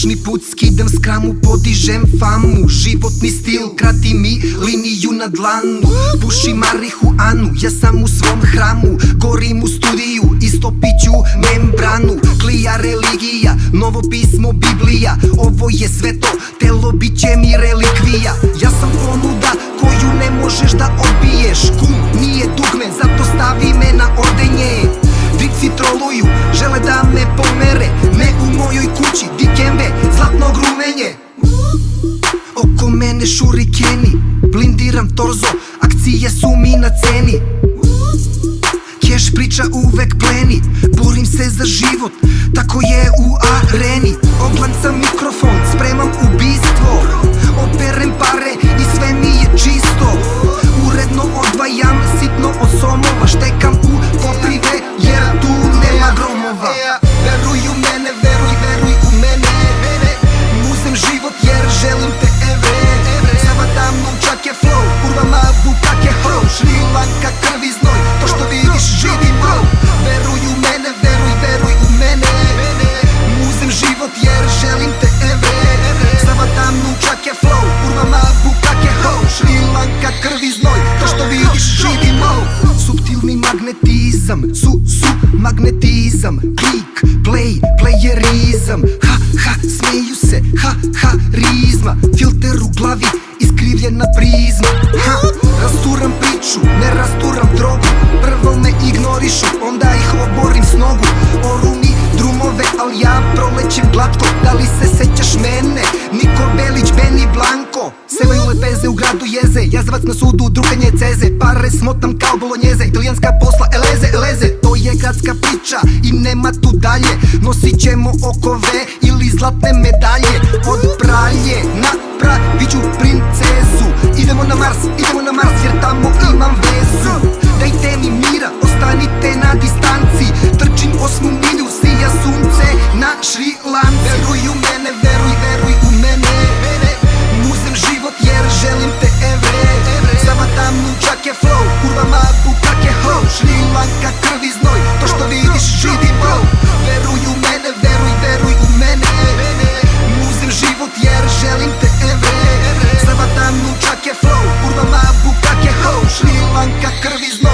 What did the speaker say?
Noćni put skidam s kramu, podižem famu. Životni stil, krati mi liniju na dlanu. Pušim marihuanu, ja sam u svom hramu. Gorim u studiju, istopit ću membranu. Klija religija, novo pismo Biblija. Ovo je sveto, telo bit će mi relikvija. Ja sam ponuda koju ne možeš da odbiješ. Kum nije dugme, zato stavi me na ordenje. Dripci troluju, žele da me pomere. Ne u mojoj kući, dikembe, zlatno grumenje. Oko mene šurikeni, blindiram torzo, akcije su mi na ceni. Keš priča uvek pleni, borim se za život, tako je u areni. Oglancam mikrofon, spremam ubistvo, operem pare i sve mi je čisto. Uredno odvajam sitno od somova, štekam u poprive jer tu nema gromova. Veruj u mene, veruj u mene. Muzem život jer želim te evre. Zavatam nunčake flow, kurvama bukake ho. Šri Lanka krv i znoj, to što vidiš živi bro. Veruj u mene, veruj u mene. Muzem život jer želim te evre. Zavatam nunčake flow, kurvama bukake ho. Šri Lanka krv i znoj, to što vidiš živi mo. Subtilni magnetizam, magnetizam. Klik, play, playerizam. Ha, smeju se, ha, rizma. Filter u glavi, iskrivljena prizma. Rasturam priču, ne rasturam drogu. Prvo me ignorišu, onda ih oborim s nogu. Oru mi drumove, al ja prolećem glatko. Da li se sećaš mene? Niko Belić, Beni Blanko. Sevaju lepeze u gradu jeze, jazavac na sudu, druganje ceze. Pare smotam kao bolonjeze, italijanska posla, eleze. To je gradska priča i nema tu dalje. Nosit ćemo okove ili zlatne medalje. Od pralje napravit ću princezu. Idemo na Mars jer tamo imam vezu. Dajte mi mira, ostanite na distanci. Trčim 8 milju, sija sunce na Šri Lanci. Veruj u mene, veruj u mene. Muzem život jer želim te evre. Zavatam nunčake flow, kurvama bukake ho. Šri Lanka krv i znoj, to što vidiš živi bro. Veruj u mene, veruj u mene. Muzem život jer želim te evre. Zavatam nunčake flow, kurvama bukake ho. Šri Lanka krv i znoj.